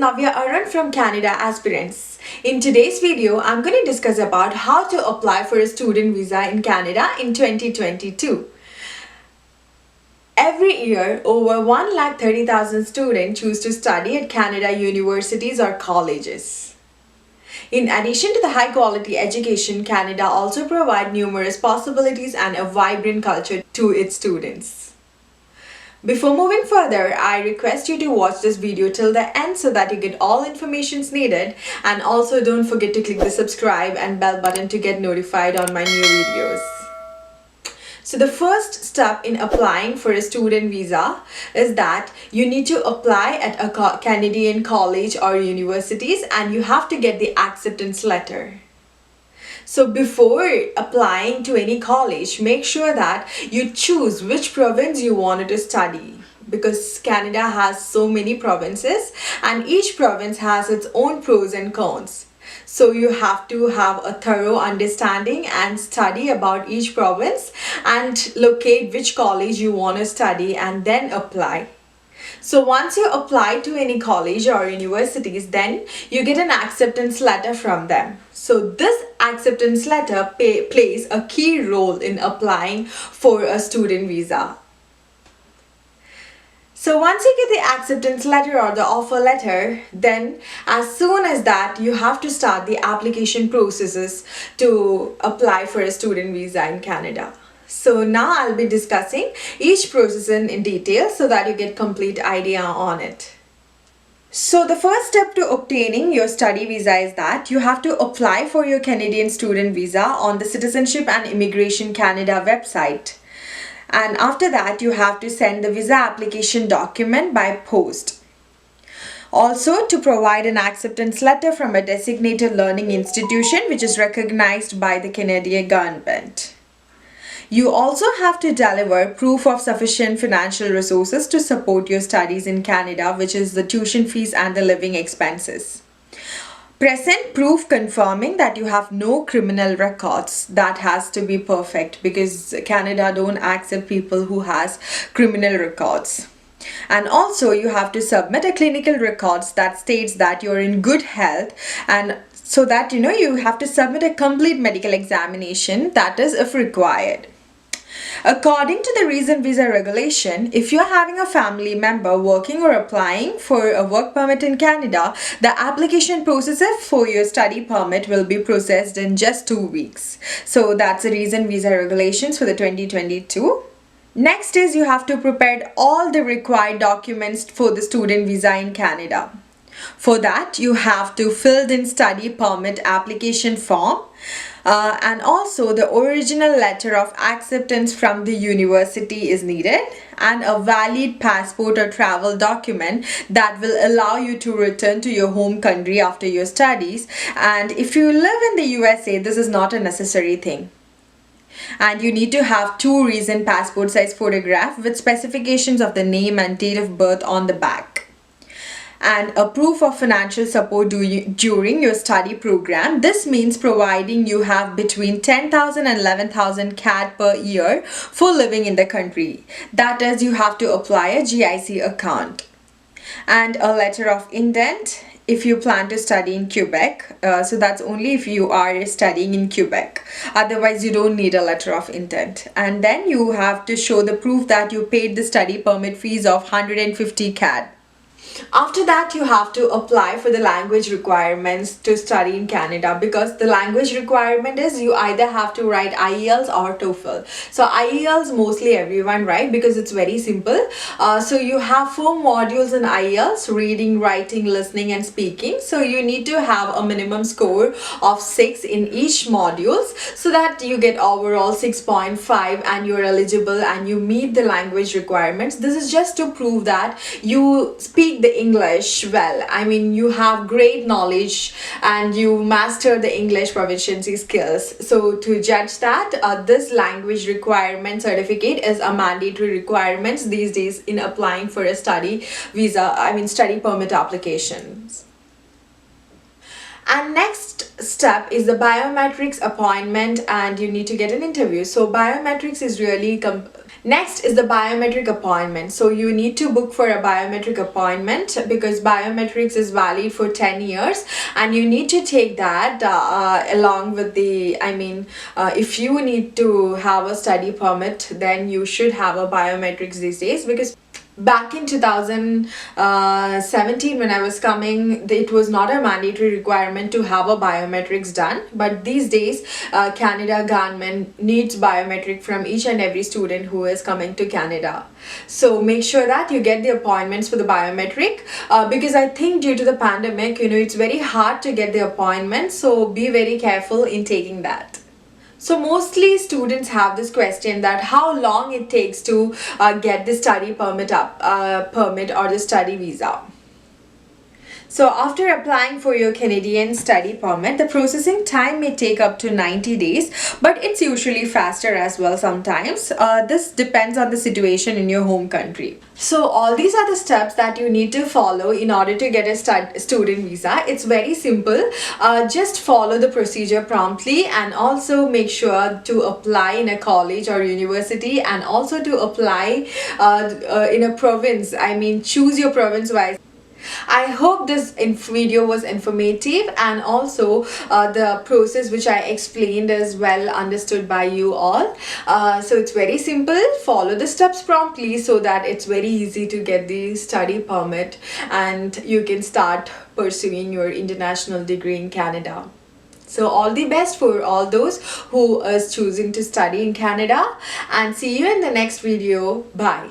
Navya Arun from Canada Aspirants. In today's video, I'm going to discuss about how to apply for a student visa in Canada in 2022. Every year, over 130,000 students choose to study at Canada universities or colleges. In addition to the high-quality education, Canada also provides numerous possibilities and a vibrant culture to its students. Before moving further, I request you to watch this video till the end so that you get all informations needed, and also don't forget to click the subscribe and bell button to get notified on my new videos. So the first step in applying for a student visa is that you need to apply at a Canadian college or universities, and you have to get the acceptance letter. So before applying to any college, make sure that you choose which province you wanted to study, because Canada has so many provinces and each province has its own pros and cons. So you have to have a thorough understanding and study about each province and locate which college you want to study and then apply. So once you apply to any college or universities, then you get an acceptance letter from them. So this acceptance letter plays a key role in applying for a student visa. So once you get the acceptance letter or the offer letter, then as soon as that, you have to start the application processes to apply for a student visa in Canada. So now I'll be discussing each process in detail so that you get complete idea on it. So the first step to obtaining your study visa is that you have to apply for your Canadian student visa on the Citizenship and Immigration Canada website. And after that, you have to send the visa application document by post. Also, to provide an acceptance letter from a designated learning institution which is recognized by the Canadian government. You also have to deliver proof of sufficient financial resources to support your studies in Canada, which is the tuition fees and the living expenses. Present proof confirming that you have no criminal records. That has to be perfect because Canada don't accept people who has criminal records. And also you have to submit a clinical records that states that you're in good health, and so that you have to submit a complete medical examination, that is if required. According to the recent visa regulation, if you're having a family member working or applying for a work permit in Canada, the application process for your study permit will be processed in just 2 weeks. So that's the recent visa regulations for the 2022. Next is you have to prepare all the required documents for the student visa in Canada. For that, you have to fill in study permit application form and also the original letter of acceptance from the university is needed, and a valid passport or travel document that will allow you to return to your home country after your studies. And if you live in the USA, this is not a necessary thing. And you need to have 2 recent passport size photographs with specifications of the name and date of birth on the back. And a proof of financial support during your study program. This means providing you have between 10,000 and 11,000 CAD per year for living in the country. That is, you have to apply a GIC account. And a letter of intent if you plan to study in Quebec. So that's only if you are studying in Quebec. Otherwise, you don't need a letter of intent. And then you have to show the proof that you paid the study permit fees of 150 CAD. After that, you have to apply for the language requirements to study in Canada, because the language requirement is you either have to write IELTS or TOEFL. So IELTS mostly everyone write because it's very simple. So you have 4 modules in IELTS: reading, writing, listening and speaking. So you need to have a minimum score of 6 in each modules so that you get overall 6.5 and you're eligible and you meet the language requirements. This is just to prove that you speak the English well. I mean, you have great knowledge and you master the English proficiency skills. So to judge that, this language requirement certificate is a mandatory requirement these days in applying for a study visa, study permit applications. And next step is the biometrics appointment, and you need to get an interview. So biometrics is really Next is the biometric appointment. So you need to book for a biometric appointment because biometrics is valid for 10 years, and you need to take that along with if you need to have a study permit, then you should have a biometrics these days, because back in 2017 when I was coming, it was not a mandatory requirement to have a biometrics done, but these days Canada government needs biometric from each and every student who is coming to Canada. So make sure that you get the appointments for the biometric, because I think due to the pandemic, it's very hard to get the appointment, so be very careful in taking that. So mostly students have this question that how long it takes to get the study permit or the study visa. So after applying for your Canadian study permit, the processing time may take up to 90 days, but it's usually faster as well sometimes. This depends on the situation in your home country. So all these are the steps that you need to follow in order to get a student visa. It's very simple. Just follow the procedure promptly, and also make sure to apply in a college or university, and also to apply in a province. Choose your province wise. I hope this video was informative, and also the process which I explained is well understood by you all. So it's very simple. Follow the steps promptly so that it's very easy to get the study permit and you can start pursuing your international degree in Canada. So all the best for all those who is choosing to study in Canada, and see you in the next video. Bye.